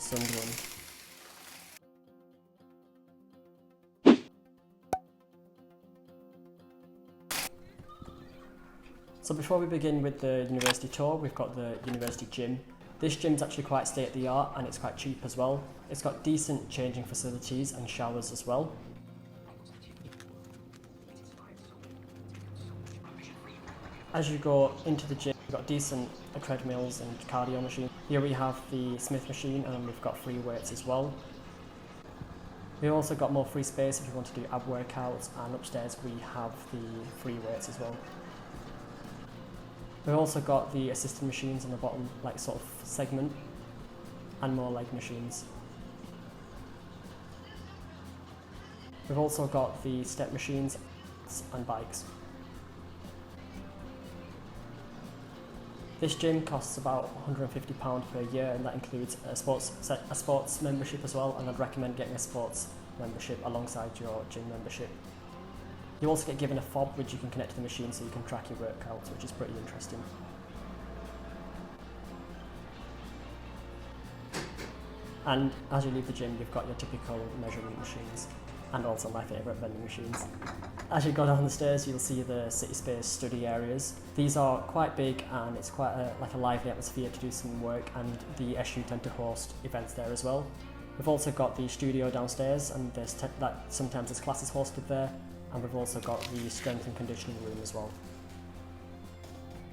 Sunderland. So before we begin with the university tour, we've got the university gym. This gym's actually quite state-of-the-art and it's quite cheap as well. It's got decent changing facilities and showers as well. As you go into the gym, we've got decent treadmills and cardio machines. Here we have the Smith machine and we've got free weights as well. We've also got more free space if you want to do ab workouts, and upstairs we have the free weights as well. We've also got the assisted machines on the bottom, like sort of segment, and more leg machines. We've also got the step machines and bikes. This gym costs about £150 per year, and that includes a sports membership as well, and I'd recommend getting a sports membership alongside your gym membership. You also get given a fob which you can connect to the machine so you can track your workouts, which is pretty interesting. And as you leave the gym, you've got your typical measurement machines, and also my favourite vending machines. As you go down the stairs, you'll see the City Space study areas. These are quite big and it's quite a lively atmosphere to do some work, and the SU tend to host events there as well. We've also got the studio downstairs, and sometimes there's classes hosted there, and we've also got the strength and conditioning room as well.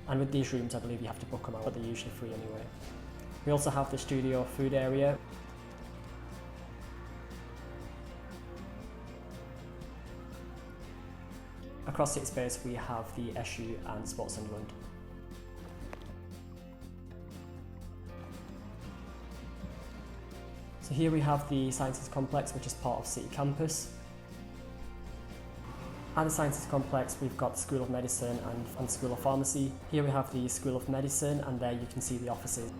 And with these rooms, I believe you have to book them out, but they're usually free anyway. We also have the studio food area. Across City Space we have the SU and Sports Sunderland. So here we have the Sciences Complex, which is part of City Campus. At the Sciences Complex we've got the School of Medicine and School of Pharmacy. Here we have the School of Medicine, and there you can see the offices.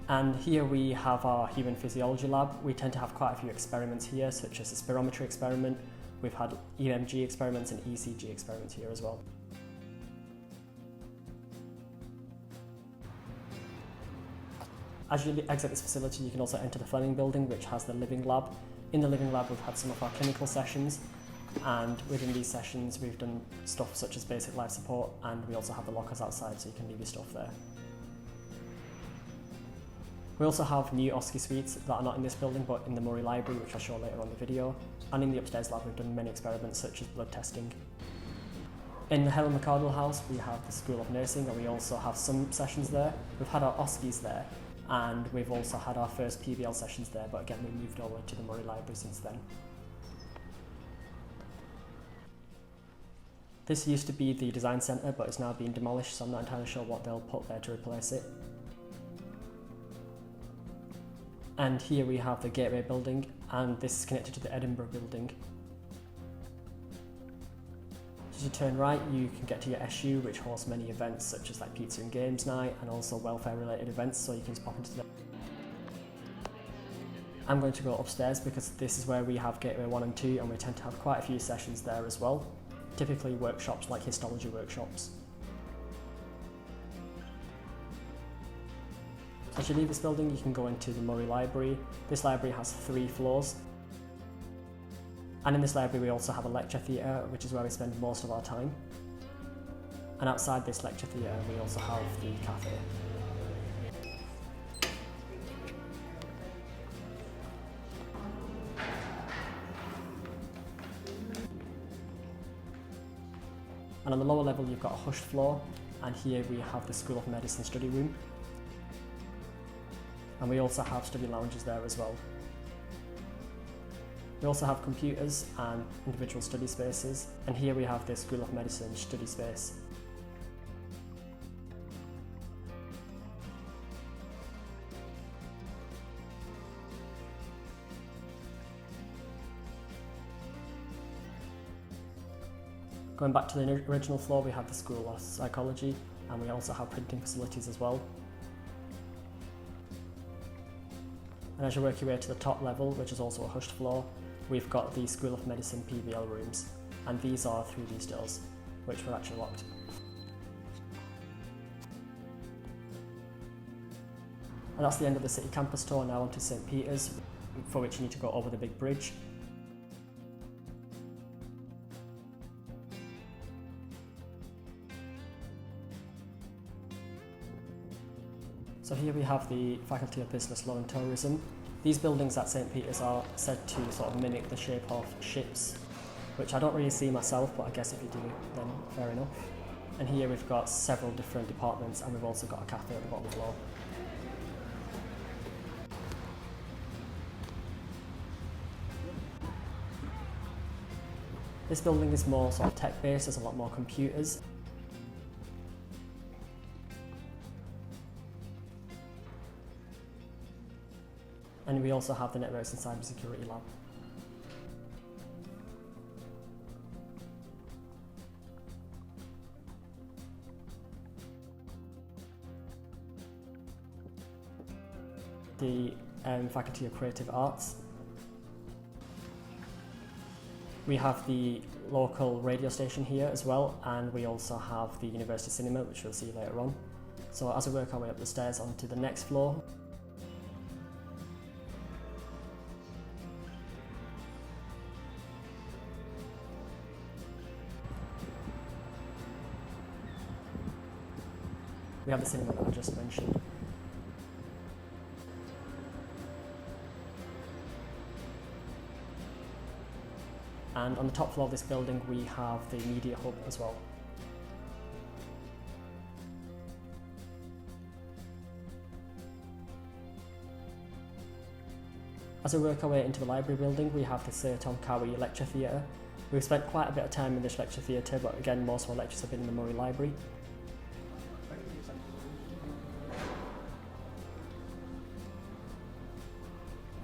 And here we have our human physiology lab. We tend to have quite a few experiments here, such as a spirometry experiment. We've had EMG experiments and ECG experiments here as well. As you exit this facility, you can also enter the Fleming building, which has the living lab. In the living lab, we've had some of our clinical sessions, and within these sessions, we've done stuff such as basic life support, and we also have the lockers outside, so you can leave your stuff there. We also have new OSCE suites that are not in this building but in the Murray Library, which I'll show later on in the video. And in the upstairs lab we've done many experiments such as blood testing. In the Helen McArdle house we have the School of Nursing, and we also have some sessions there. We've had our OSCEs there, and we've also had our first PBL sessions there, but again we moved over to the Murray Library since then. This used to be the design centre, but it's now been demolished, so I'm not entirely sure what they'll put there to replace it. And here we have the Gateway building, and this is connected to the Edinburgh building. As you turn right, you can get to your SU, which hosts many events such as like pizza and games night, and also welfare related events, so you can just pop into them. I'm going to go upstairs because this is where we have Gateway 1 and 2, and we tend to have quite a few sessions there as well. Typically workshops like histology workshops. As you leave this building, you can go into the Murray Library. This library has 3 floors. And in this library we also have a lecture theatre, which is where we spend most of our time. And outside this lecture theatre we also have the cafe. And on the lower level you've got a hushed floor, and here we have the School of Medicine study room. And we also have study lounges there as well. We also have computers and individual study spaces, and here we have the School of Medicine study space. Going back to the original floor, we have the School of Psychology, and we also have printing facilities as well. And as you work your way to the top level, which is also a hushed floor, we've got the School of Medicine PVL rooms, and these are through these doors, which were actually locked. And that's the end of the City Campus tour. Now onto St Peter's, for which you need to go over the big bridge. So here we have the Faculty of Business, Law and Tourism. These buildings at St Peter's are said to sort of mimic the shape of ships, which I don't really see myself, but I guess if you do, then fair enough. And here we've got several different departments, and we've also got a cafe at the bottom floor. This building is more sort of tech-based, there's a lot more computers. And we also have the Networks and Cybersecurity Lab. The Faculty of Creative Arts. We have the local radio station here as well, and we also have the University Cinema, which we'll see later on. So as we work our way up the stairs onto the next floor, we have the cinema that I just mentioned. And on the top floor of this building we have the media hub as well. As we work our way into the library building, we have the Sir Tom Cowie lecture theatre. We've spent quite a bit of time in this lecture theatre, but again most of our lectures have been in the Murray Library.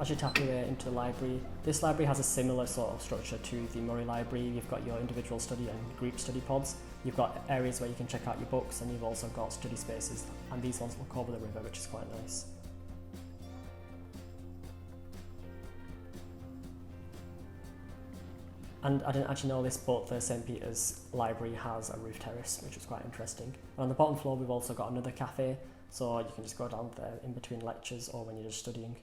As you tap your way into the library, this library has a similar sort of structure to the Murray Library. You've got your individual study and group study pods. You've got areas where you can check out your books, and you've also got study spaces, and these ones look over the river, which is quite nice. And I didn't actually know this, but the St Peter's Library has a roof terrace, which is quite interesting. And on the bottom floor we've also got another cafe, so you can just go down there in between lectures or when you're just studying.